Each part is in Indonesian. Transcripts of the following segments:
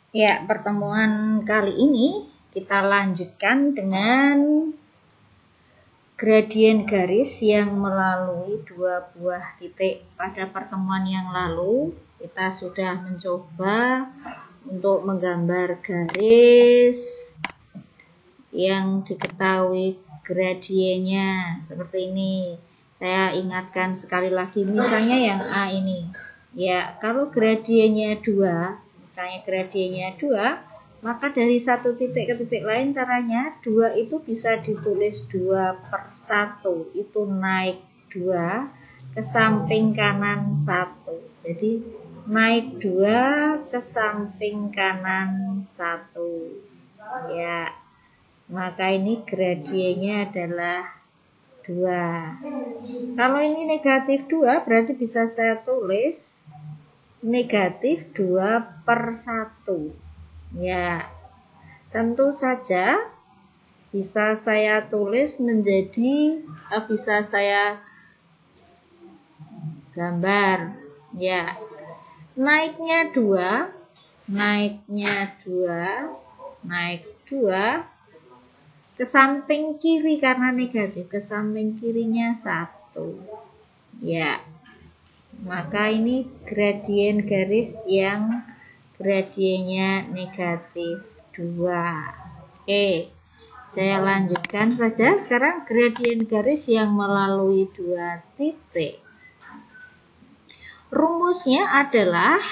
Ya, pertemuan kali ini kita lanjutkan dengan gradien garis yang melalui dua buah titik. Pada pertemuan yang lalu, kita sudah mencoba untuk menggambar garis yang diketahui gradiennya seperti ini. Saya ingatkan sekali lagi, misalnya yang A ini. Ya, kalau gradiennya 2, misalnya gradiennya 2, maka dari satu titik ke titik lain caranya 2 itu bisa ditulis 2/1. Itu naik 2 ke samping kanan 1. Jadi naik 2 ke samping kanan 1. Ya, maka ini gradiennya adalah 2. Kalau ini negatif 2 berarti bisa saya tulis negatif 2/1. Ya, tentu saja bisa saya tulis menjadi, bisa saya gambar. Ya, naiknya 2, naik 2 ke samping kiri karena negatif, ke samping kirinya 1. Ya, maka ini gradien garis yang gradiennya negatif 2. Oke, saya lanjutkan saja. Sekarang gradien garis yang melalui dua titik. Rumusnya adalah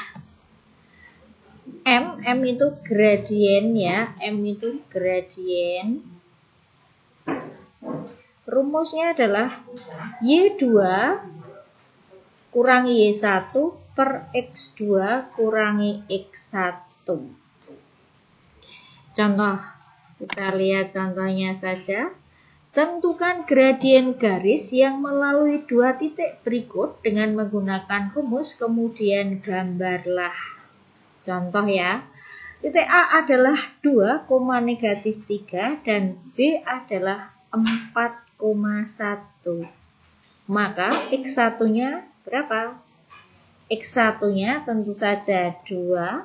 M itu gradien ya, M itu gradien. Rumusnya adalah Y2 kurangi Y1 per X2 kurangi X1. Contoh, kita lihat contohnya saja. Tentukan gradien garis yang melalui dua titik berikut dengan menggunakan rumus, kemudian gambarlah. Contoh ya, titik A adalah 2, negatif 3 dan B adalah 4,1. Maka X1-nya berapa? X1-nya tentu saja 2,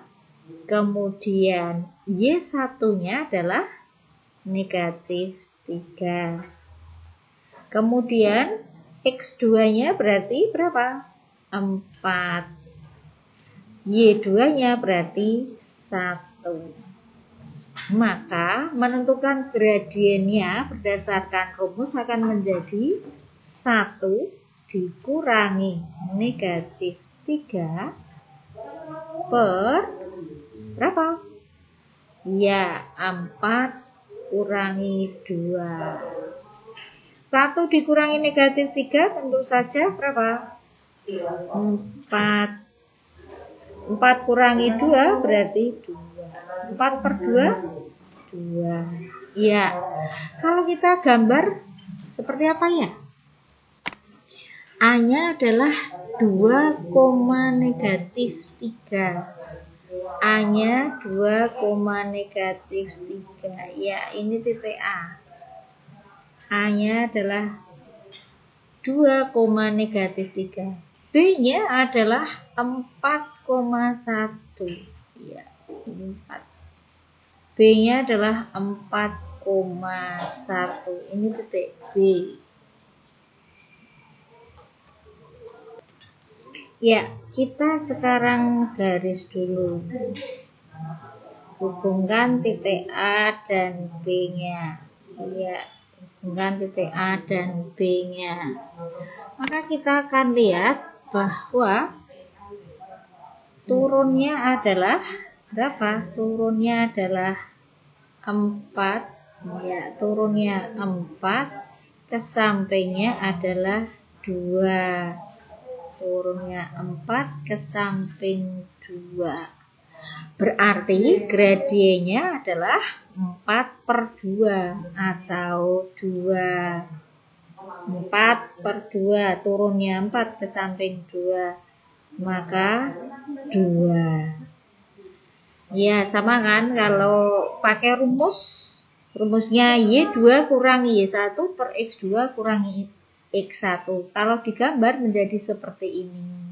kemudian Y1-nya adalah negatif 3. Kemudian X2-nya berarti berapa? 4. Y2-nya berarti 1. Maka menentukan gradiennya berdasarkan rumus akan menjadi 1 dikurangi negatif 3 per berapa? Ya, 4 kurangi 2. 1 dikurangi negatif 3 tentu saja berapa? 4. 4 kurangi 2 berarti 2. 4 per 2? 2. Ya, kalau kita gambar seperti apa ya? A-nya adalah 2, negatif 3. A-nya 2, negatif 3. Ya, ini titik A. A-nya adalah 2, negatif 3. B-nya adalah 4,1. Ya, ini 4. B-nya adalah 4,1. Ini titik B. Ya, kita sekarang garis dulu. Hubungkan titik A dan B-nya. Ya, hubungkan titik A dan B-nya. Maka kita akan lihat bahwa turunnya adalah berapa? Turunnya adalah 4. Ya, turunnya 4, ke sampingnya adalah 2. Turunnya 4 ke samping 2. Berarti gradiennya adalah 4/2 atau 2. 4/2, turunnya 4 ke samping 2. Maka 2. Ya, sama kan kalau pakai rumusnya Y2 kurangi Y1 per X2 kurangi X1. Kalau digambar menjadi seperti ini.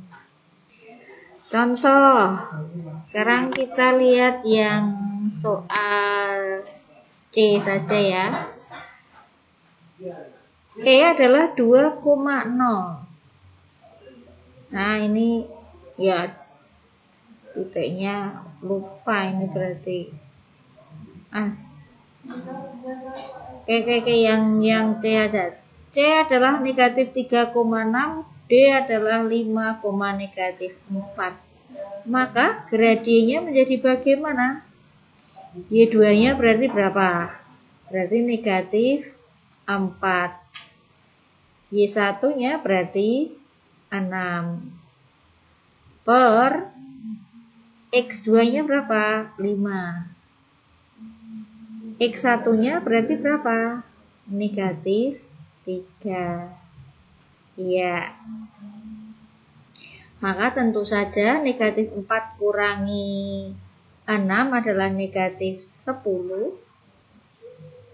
Contoh, sekarang kita lihat yang soal C saja ya. E adalah 2,0. Nah ini ya titiknya lupa ini berarti. Oke, yang C aja. C adalah negatif 3,6, D adalah 5, negatif 4. Maka gradiennya menjadi bagaimana? Y2-nya berarti berapa? Berarti negatif 4. Y1-nya berarti 6. Per X2-nya berapa? 5. X1-nya berarti berapa? Negatif 3. Iya. Maka tentu saja negatif 4 kurangi 6 adalah negatif 10.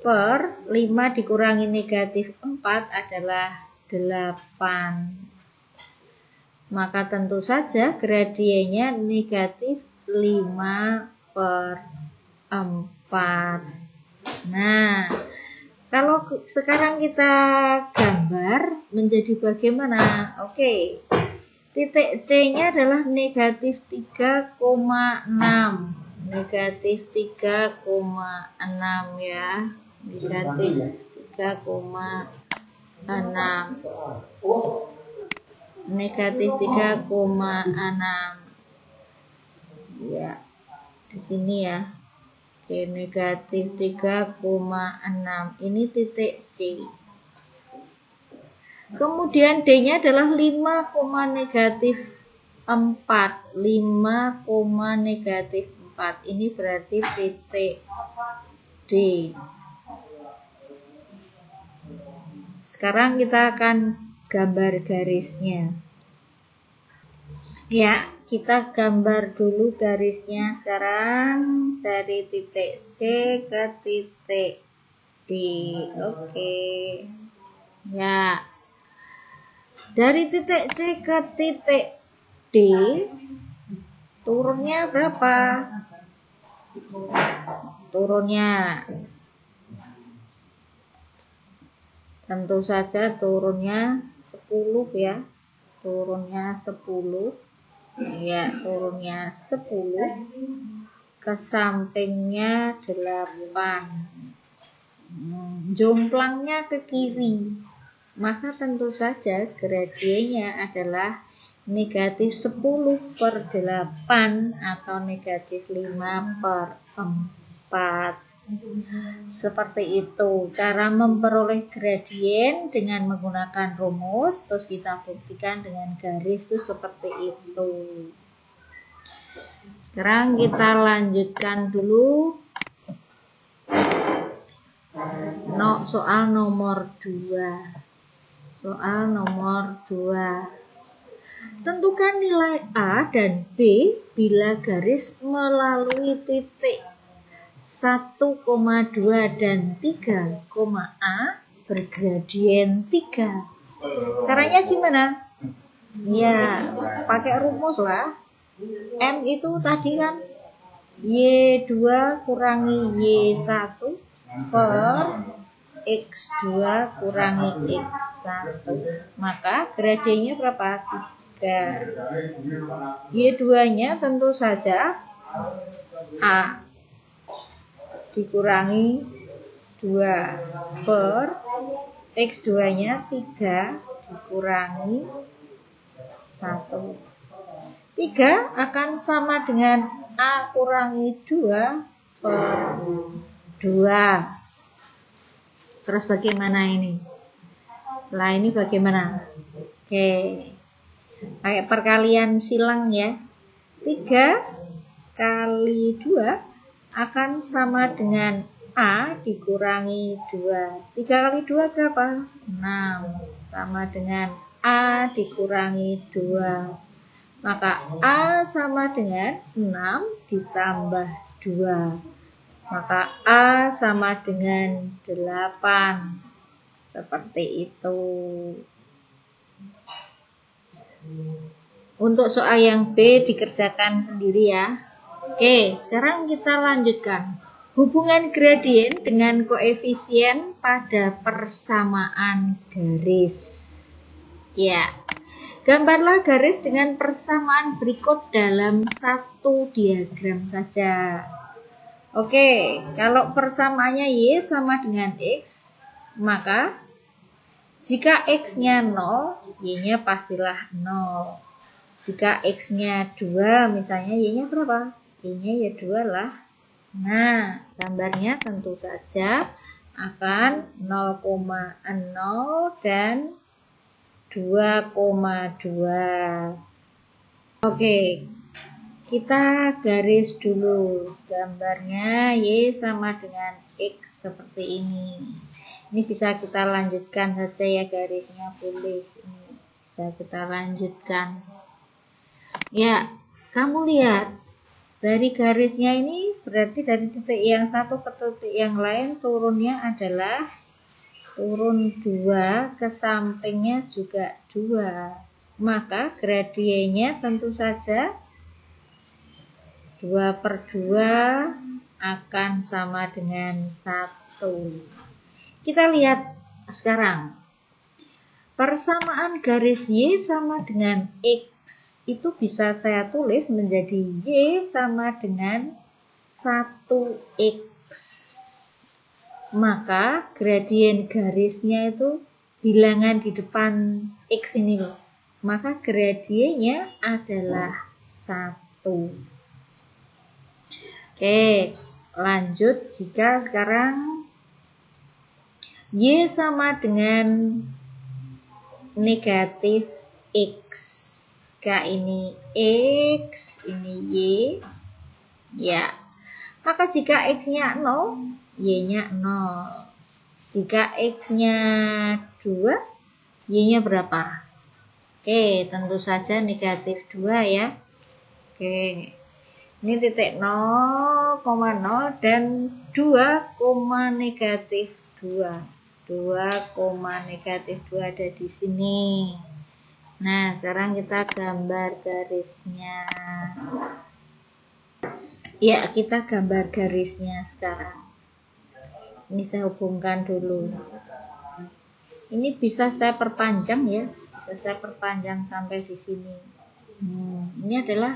Per 5 dikurangi negatif 4 adalah 8. Maka tentu saja gradiennya negatif 5 per 4. Nah, kalau sekarang kita gambar menjadi bagaimana? Oke, titik C-nya adalah negatif 3,6. Negatif 3,6 ya. Negatif 3,6. Negatif 3,6. Ya, di sini ya. Oke, negatif 3,6. Ini titik C. Kemudian D-nya adalah 5, negatif 4. 5, negatif 4. Ini berarti titik D. Sekarang kita akan gambar garisnya. Ya, kita gambar dulu garisnya sekarang dari titik C ke titik D. Oke. Ya. Dari titik C ke titik D turunnya berapa? Turunnya tentu saja turunnya 10 ya. Turunnya 10. Ya, turunnya 10. Ke sampingnya 8. Jomplangnya ke kiri. Maka tentu saja gradiennya adalah negatif 10 per 8 atau negatif 5 per 4. Seperti itu cara memperoleh gradien dengan menggunakan rumus, terus kita buktikan dengan garis itu seperti itu. Sekarang kita lanjutkan dulu soal nomor 2. Soal nomor 2. Tentukan nilai A dan B bila garis melalui titik 1,2 dan 3, A bergradien 3. Caranya gimana? Ya, pakai rumus lah. M itu tadi kan Y2 kurangi Y1 per X2 kurangi X1. Maka gradiennya berapa? 3. Y2-nya tentu saja A dikurangi 2 per X2-nya 3 dikurangi 1. 3 akan sama dengan A kurangi 2 per 2. Terus bagaimana ini? Nah, ini bagaimana? Oke. Kayak perkalian silang ya. 3 kali 2 akan sama dengan A dikurangi 2. 3 kali 2 berapa? 6. Sama dengan A dikurangi 2. Maka A sama dengan 6 ditambah 2. Maka A sama dengan 8. Seperti itu. Untuk soal yang B dikerjakan sendiri ya. Oke, sekarang kita lanjutkan. Hubungan gradien dengan koefisien pada persamaan garis. Ya, gambarlah garis dengan persamaan berikut dalam satu diagram saja. Oke, kalau persamaannya Y sama dengan X, maka jika X-nya 0, Y-nya pastilah 0. Jika X-nya 2, misalnya Y-nya berapa? Y-nya ya 2 lah. Nah, gambarnya tentu saja akan 0,0 dan 2,2. Oke, kita garis dulu. Gambarnya Y sama dengan X seperti ini. Ini bisa kita lanjutkan saja ya garisnya, boleh. Ini bisa kita lanjutkan. Ya, kamu lihat. Dari garisnya ini berarti dari titik yang satu ke titik yang lain turunnya adalah turun 2, ke sampingnya juga 2. Maka gradiennya tentu saja 2/2 akan sama dengan 1. Kita lihat sekarang. Persamaan garis Y sama dengan X itu bisa saya tulis menjadi Y sama dengan 1X. Maka gradien garisnya itu bilangan di depan X ini loh. Maka gradiennya adalah 1. Oke, lanjut. Jika sekarang Y sama dengan negatif X. Jika ini X, ini Y, ya. Maka jika X-nya 0, Y-nya 0. Jika X-nya 2, Y-nya berapa? Oke, tentu saja negatif 2 ya. Oke, ini titik 0,0 dan 2, negatif 2. 2, negatif 2 ada di sini. Nah, sekarang kita gambar garisnya. Ya, kita gambar garisnya sekarang. Ini saya hubungkan dulu. Ini bisa saya perpanjang ya. Bisa saya perpanjang sampai di sini. Ini adalah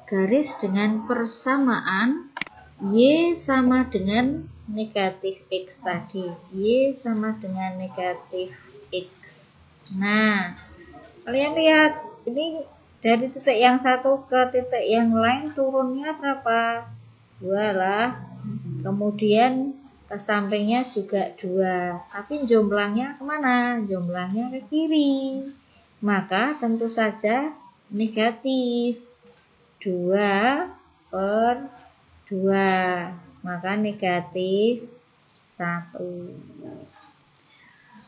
garis dengan persamaan Y sama dengan negatif X tadi. Y sama dengan negatif X. Nah, kalian lihat, ini dari titik yang satu ke titik yang lain turunnya berapa? 2 lah. Kemudian ke sampingnya juga 2. Tapi jumlahnya kemana? Jumlahnya ke kiri. Maka tentu saja negatif. 2/2. Maka negatif 1.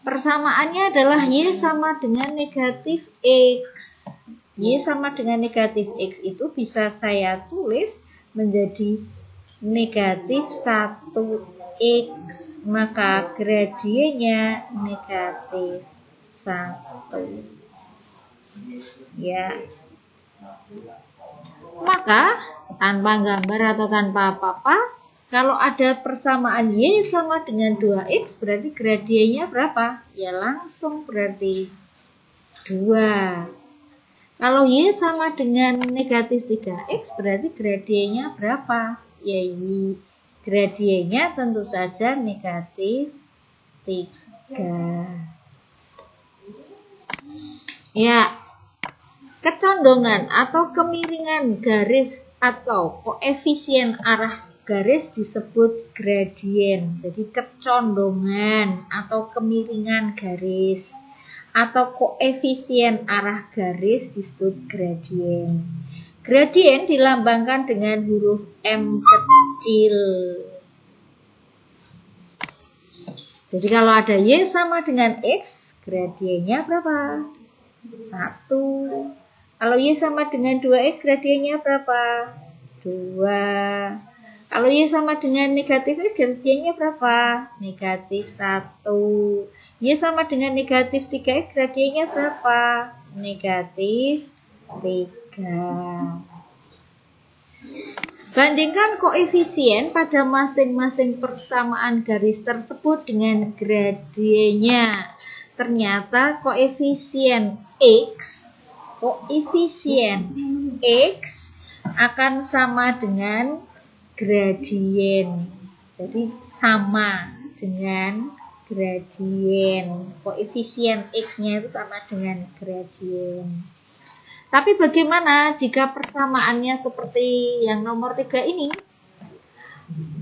Persamaannya adalah Y sama dengan negatif X. Y sama dengan negatif X itu bisa saya tulis menjadi negatif 1X. Maka gradiennya negatif 1. Ya. Maka tanpa gambar atau tanpa apa-apa, kalau ada persamaan Y sama dengan 2X, berarti gradiennya berapa? Ya langsung berarti 2. Kalau Y sama dengan negatif 3X, berarti gradiennya berapa? Ya Y. Gradiennya tentu saja negatif 3. Ya, kecondongan atau kemiringan garis atau koefisien arah garis disebut gradien. Jadi kecondongan atau kemiringan garis atau koefisien arah garis disebut gradien. Gradien dilambangkan dengan huruf M kecil. Jadi kalau ada Y sama dengan X, gradiennya berapa? 1. Kalau Y sama dengan 2X, gradiennya berapa? 2. Kalau Y sama dengan negatif X, gradiennya berapa? Negatif 1. Y sama dengan negatif 3X, gradiennya berapa? Negatif 3. Bandingkan koefisien pada masing-masing persamaan garis tersebut dengan gradiennya. Ternyata koefisien X akan sama dengan gradien. Jadi sama dengan gradien. Koefisien X-nya itu sama dengan gradien. Tapi bagaimana jika persamaannya seperti yang nomor 3 ini?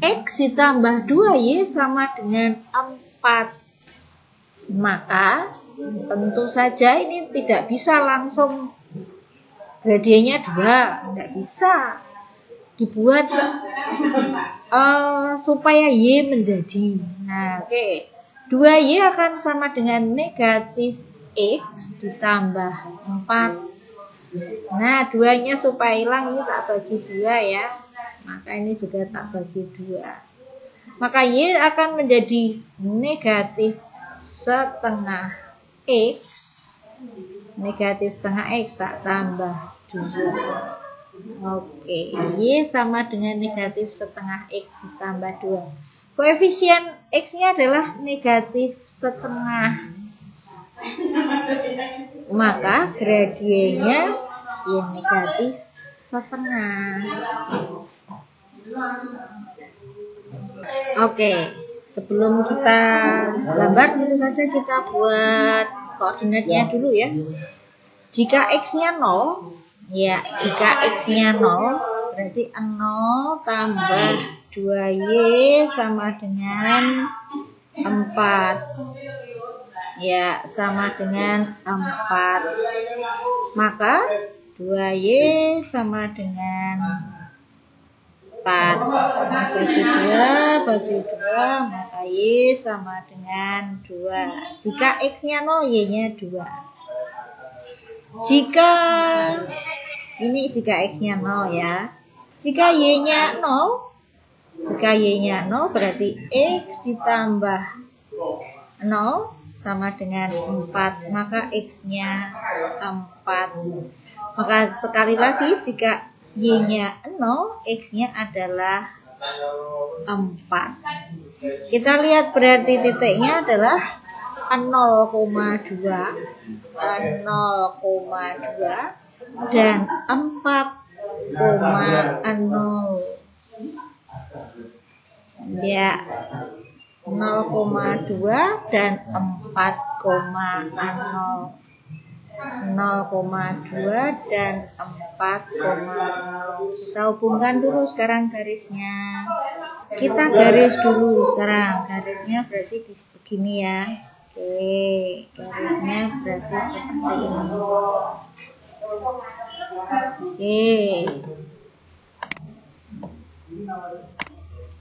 X ditambah 2Y sama dengan 4. Maka tentu saja ini tidak bisa langsung gradiennya 2. Tidak bisa dibuat supaya Y menjadi. Nah, oke. 2Y akan sama dengan negatif X ditambah 4. Nah, 2-nya supaya hilang ini tak bagi 2 ya. Maka ini juga tak bagi 2. Maka Y akan menjadi negatif setengah X. Negatif setengah X tak tambah 2. Oke, Y sama dengan negatif setengah X ditambah 2. Koefisien X-nya adalah negatif setengah. Maka gradiennya yang negatif setengah. Oke, sebelum kita gambar tentu saja kita buat koordinatnya dulu ya. Jika X-nya 0, ya jika X-nya 0 berarti 0 tambah 2Y sama dengan 4. Ya, sama dengan 4. Maka 2Y sama dengan 4. Bagi 2, maka Y sama dengan 2. Jika X-nya 0, Y-nya 2. Jika X-nya 0 ya. Jika Y-nya 0, berarti X ditambah 0 sama dengan 4, maka X-nya 4. Maka sekali lagi jika Y-nya 0, X-nya adalah 4. Kita lihat berarti titiknya adalah 0,2 dan 4,0. Ya, 0,2 dan 4,0. 0,2 dan 4,0. Kita hubungkan dulu sekarang garisnya. Kita garis dulu sekarang. Garisnya berarti di begini ya. Oke, garisnya berarti seperti ini. Oke.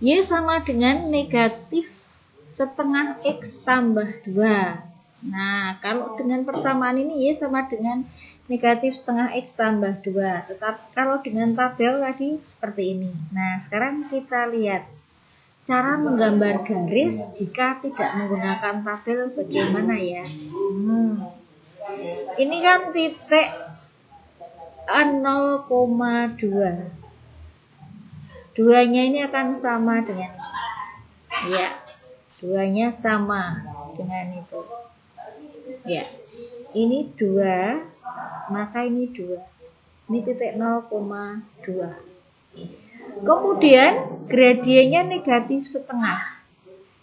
Y sama dengan negatif setengah X tambah 2. Nah, kalau dengan persamaan ini Y sama dengan negatif setengah X tambah 2. Tetapi kalau dengan tabel tadi seperti ini. Nah, sekarang kita lihat cara menggambar garis jika tidak menggunakan tabel bagaimana ya. Ini kan titik 0,2. 2-nya ini akan sama dengan ini. Ya, 2-nya sama dengan itu. Ya, ini 2, maka ini 2. Ini titik 0,2. Kemudian gradiennya negatif setengah.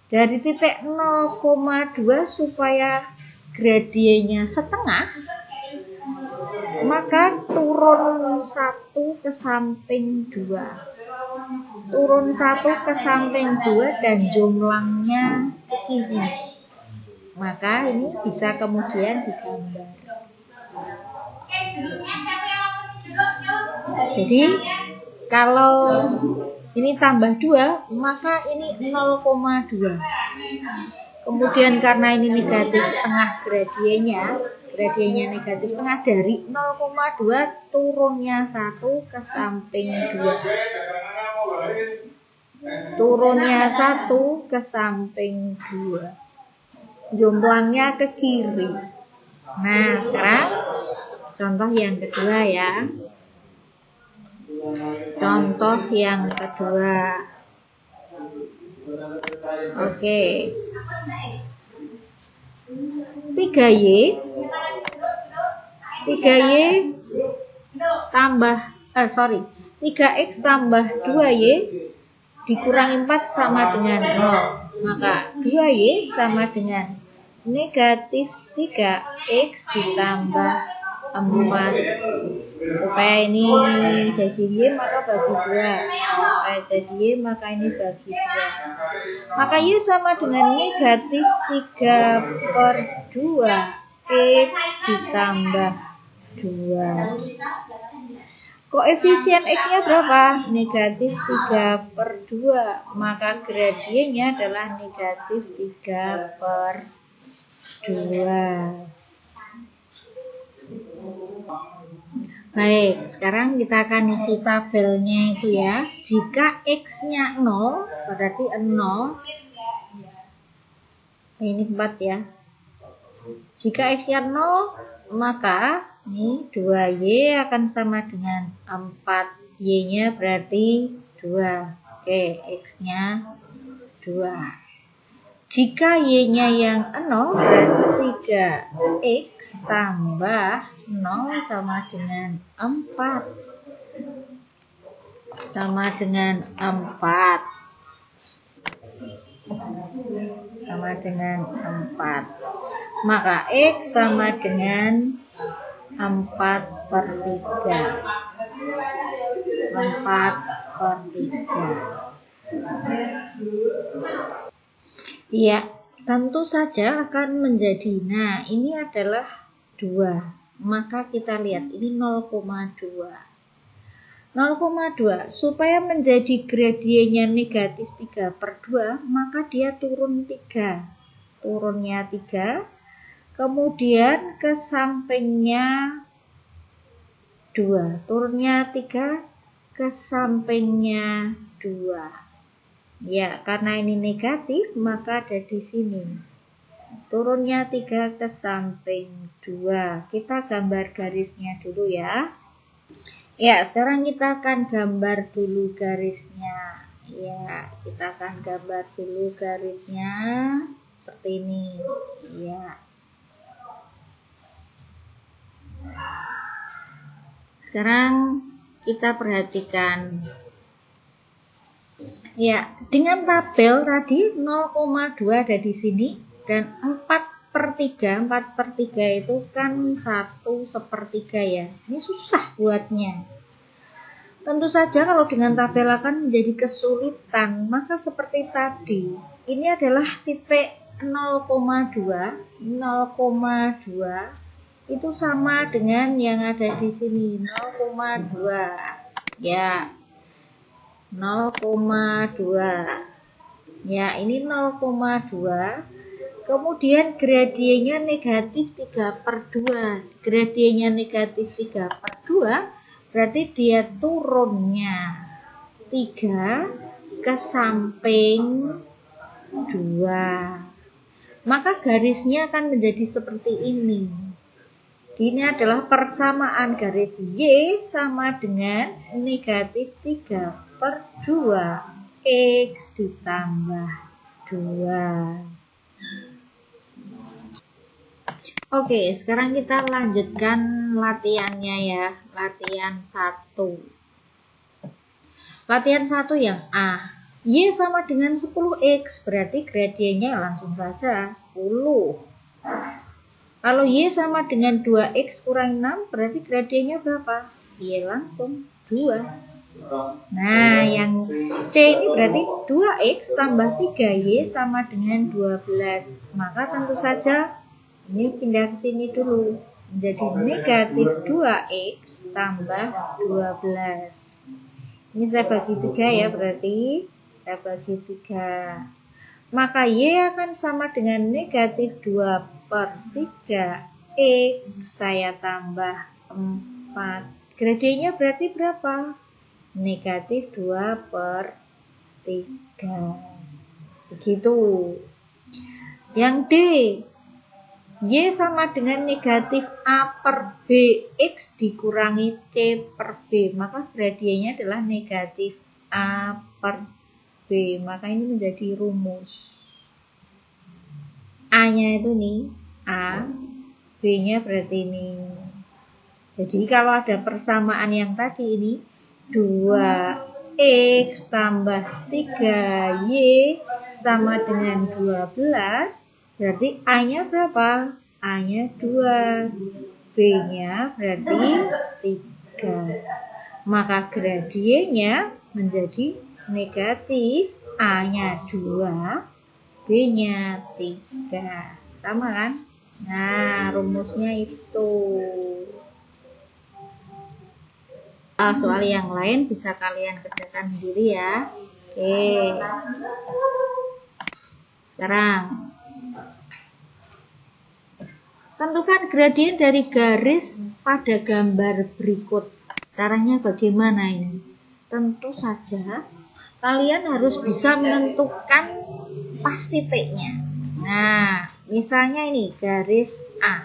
Dari titik 0,2 supaya gradiennya setengah, maka turun 1 ke samping 2. Turun 1 ke samping 2 dan jumlahnya ke kiri. Maka ini bisa kemudian digambar. Jadi kalau ini tambah 2, maka ini 0,2. Kemudian karena ini negatif setengah gradiennya negatif setengah, dari 0,2 turunnya 1 ke samping 2. Turunnya 1 ke samping 2. Jumlahnya ke kiri. Nah, sekarang Contoh yang kedua ya. Contoh yang kedua. Oke. 3Y 3X tambah 2Y dikurangi 4 sama dengan 0. Maka 2Y sama dengan negatif 3X ditambah 4. Supaya ini jadi Y maka bagi 2. Supaya jadi Y maka ini bagi 2. Maka Y sama dengan negatif 3/2 X ditambah 2. Koefisien X-nya berapa? Negatif 3/2. Maka gradiennya adalah negatif 3/2. Baik, sekarang kita akan isi tabelnya itu ya. Jika X-nya 0, berarti 0. Ini 4 ya. Jika X-nya 0, maka ini 2Y akan sama dengan 4. Y-nya berarti 2. Oke, X-nya 2. Jika Y-nya yang 0, berarti 3X tambah 0 sama dengan 4. Sama dengan 4. Sama dengan 4. Maka X sama dengan 4/3. 4/3. Ya, tentu saja akan menjadi. Nah, ini adalah 2. Maka kita lihat ini 0,2. 0,2 supaya menjadi gradiennya negatif 3/2, maka dia turun 3. Turunnya 3. Kemudian ke sampingnya 2. Turunnya 3, ke sampingnya 2. Ya, karena ini negatif, maka ada di sini. Turunnya 3 ke samping 2. Kita gambar garisnya dulu ya. Ya, sekarang kita akan gambar dulu garisnya. Ya, kita akan gambar dulu garisnya. Seperti ini. Ya. Sekarang kita perhatikan. Ya, dengan tabel tadi 0,2 ada di sini dan 4/3. 4/3 itu kan 1/3 ya. Ini susah buatnya. Tentu saja kalau dengan tabel akan menjadi kesulitan. Maka seperti tadi, ini adalah titik 0,2. 0,2 itu sama dengan yang ada di sini 0,2. Ya. 0,2. Ya, ini 0,2. Kemudian gradiennya negatif 3/2. Gradiennya negatif 3/2 berarti dia turunnya 3 ke samping 2. Maka garisnya akan menjadi seperti ini. Ini adalah persamaan garis Y sama dengan negatif 3/2 X ditambah 2. Oke, sekarang kita lanjutkan latihannya ya. Latihan 1. Latihan 1 yang A. Y sama dengan 10X, berarti gradiennya langsung saja 10. Kalau Y sama dengan 2X kurang 6, berarti gradiennya berapa? Y langsung 2. Nah, yang C ini berarti 2X tambah 3Y sama dengan 12. Maka tentu saja ini pindah ke sini dulu. Menjadi negatif 2X tambah 12. Ini saya bagi 3 ya, berarti saya bagi 3. Maka Y akan sama dengan negatif 2/3 X saya tambah 4. Gradiennya berarti berapa? Negatif 2/3. Begitu. Yang D. Y sama dengan negatif A per B X dikurangi C per B. Maka gradiennya adalah negatif A per B. Maka ini menjadi rumus. A-nya itu nih, A, B-nya berarti ini. Jadi kalau ada persamaan yang tadi ini, 2X tambah 3Y sama dengan 12, berarti A-nya berapa? A-nya 2, B-nya berarti 3. Maka gradiennya menjadi negatif, A-nya 2, B-nya 3. Sama kan? Nah, rumusnya itu. Soal yang lain bisa kalian kerjakan sendiri ya. Oke. Sekarang tentukan gradien dari garis pada gambar berikut. Caranya bagaimana ini? Tentu saja kalian harus bisa menentukan pas titiknya. Nah, misalnya ini garis A.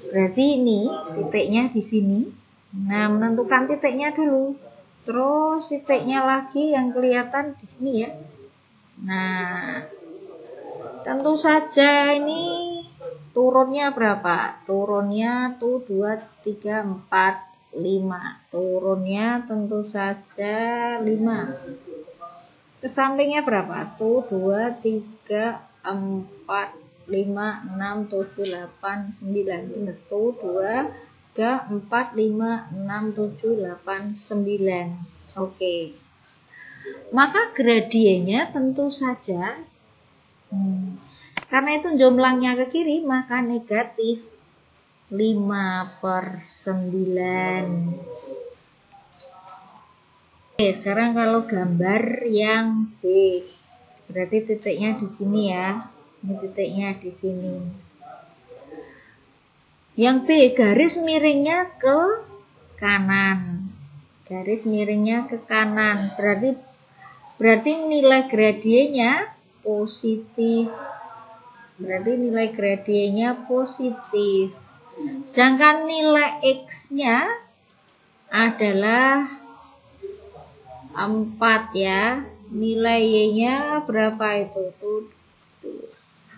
Berarti ini titiknya di sini. Nah, menentukan titiknya dulu. Terus titiknya lagi yang kelihatan di sini ya. Nah, tentu saja ini turunnya berapa? Turunnya tuh 2, 3, 4, 5. Turunnya tentu saja 5. Ke sampingnya berapa? Tuh 2, 3, 4, 5, 6, 7, 8, 9. Benar tuh 2, 3, 4, 5, 6, 7, 8, 9. Oke. Maka gradiennya tentu saja karena itu jomblangnya ke kiri, maka negatif 5/9. Oke, sekarang kalau gambar yang B, berarti titiknya di sini ya. Ini titiknya di sini. Yang B, garis miringnya ke kanan. Garis miringnya ke kanan. Berarti nilai gradiennya positif. Berarti nilai gradiennya positif. Sedangkan nilai X-nya adalah 4 ya. Nilai Y-nya berapa itu?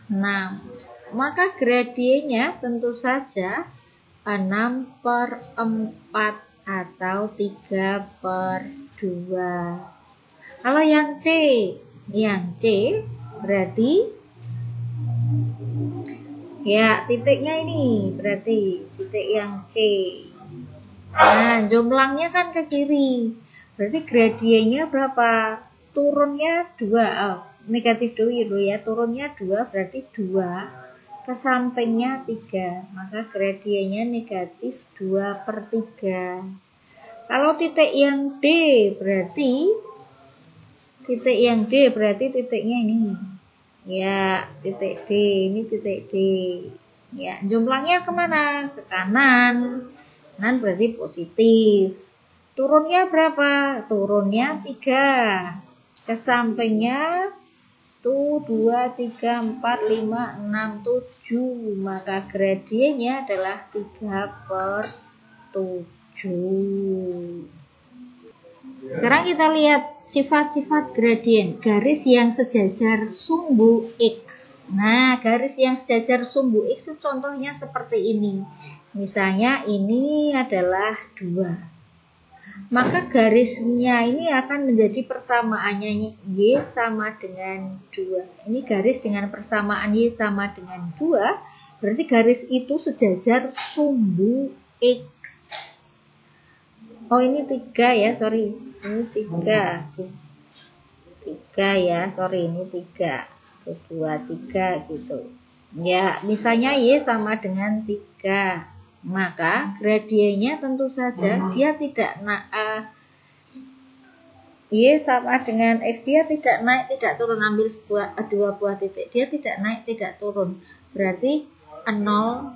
6. Maka gradiennya tentu saja 6/4 atau 3/2. Kalau yang C berarti ya titiknya ini berarti titik yang C. Nah, jomblangnya kan ke kiri. Berarti gradiennya berapa? Turunnya 2. Negatif dulu ya. Turunnya 2 berarti 2. Ke sampingnya 3. Maka gradiennya negatif 2/3. Kalau titik yang D berarti titiknya ini. Ya, titik D. Ini titik D. Ya, jumlahnya kemana? Ke kanan. Kanan berarti positif. Turunnya berapa? Turunnya 3. Ke sampingnya tuh 2, 3, 4, 5, 6, 7. Maka gradiennya adalah 3/7. Sekarang kita lihat sifat-sifat gradien garis yang sejajar sumbu X. Nah, garis yang sejajar sumbu X itu contohnya seperti ini. Misalnya ini adalah 2. Maka garisnya ini akan menjadi persamaannya Y sama dengan 2. Ini garis dengan persamaan Y sama dengan 2. Berarti garis itu sejajar sumbu X. Oh, ini 3 ya, sorry. Ini 3 ya, sorry, ini 3 2, 3 gitu ya. Misalnya Y sama dengan 3, maka gradiennya tentu saja dia tidak Y sama dengan X, dia tidak naik tidak turun. Ambil 2 buah titik, dia tidak naik tidak turun, berarti 0/.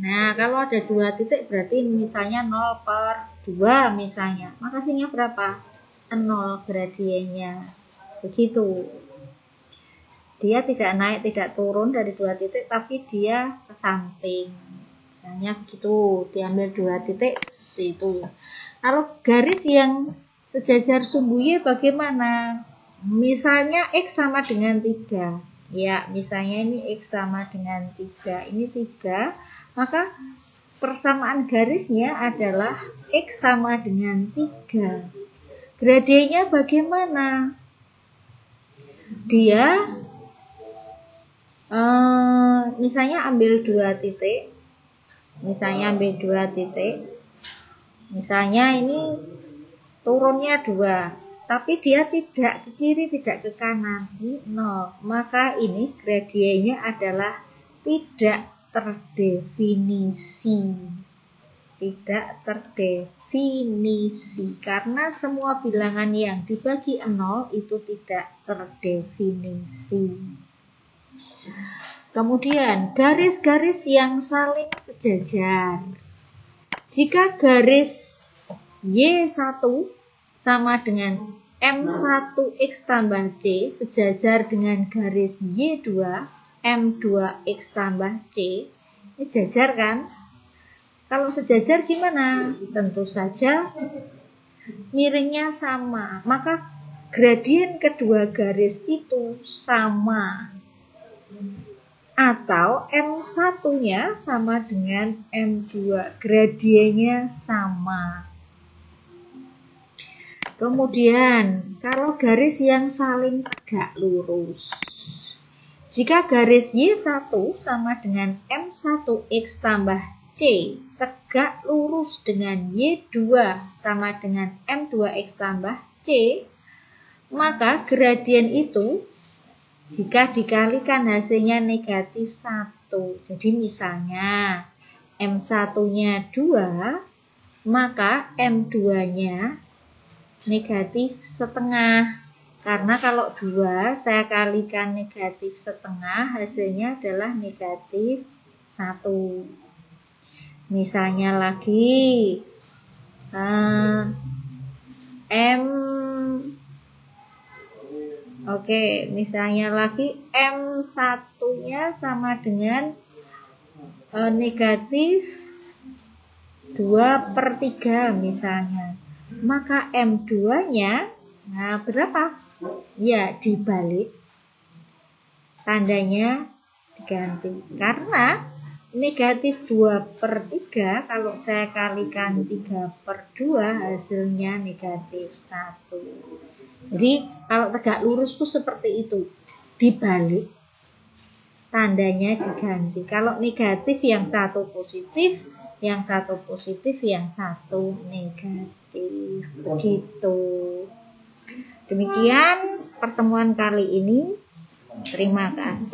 Nah, kalau ada 2 titik berarti misalnya 0/2 misalnya, maka hasilnya berapa? 0 gradiennya. Begitu. Dia tidak naik, tidak turun dari 2 titik, tapi dia ke samping. Misalnya begitu, diambil 2 titik situ. Kalau garis yang sejajar sumbu Y bagaimana? Misalnya X sama dengan 3. Ya, misalnya ini X sama dengan 3. Ini 3, maka persamaan garisnya adalah X sama dengan 3. Gradiennya bagaimana? Dia misalnya ambil 2 titik. Misalnya ini turunnya 2, tapi dia tidak ke kiri, tidak ke kanan, ini 0. Maka ini gradiennya adalah tidak terdefinisi. Tidak terdefinisi karena semua bilangan yang dibagi 0 itu tidak terdefinisi. Kemudian garis-garis yang saling sejajar. Jika garis Y1 sama dengan M1X tambah C sejajar dengan garis Y2 M2X tambah C, ini sejajar kan? Kalau sejajar gimana? Tentu saja miringnya sama, maka gradien kedua garis itu sama. Atau M1-nya sama dengan M2, gradiennya sama. Kemudian, kalau garis yang saling tegak lurus. Jika garis Y1 sama dengan M1X tambah C tegak lurus dengan Y2 sama dengan M2X tambah C, maka gradien itu jika dikalikan hasilnya negatif 1. Jadi misalnya M1-nya 2, maka M2-nya negatif setengah. Karena kalau 2 saya kalikan negatif setengah, hasilnya adalah negatif 1. Misalnya lagi misalnya lagi M1-nya sama dengan negatif 2/3 misalnya. Maka M2-nya berapa? Ya, dibalik. Tandanya diganti. Karena negatif 2/3 kalau saya kalikan 3/2 hasilnya negatif 1. Jadi kalau tegak lurus itu seperti itu, dibalik, tandanya diganti. Kalau negatif yang satu positif, yang satu positif, yang satu negatif. Begitu. Demikian pertemuan kali ini. Terima kasih.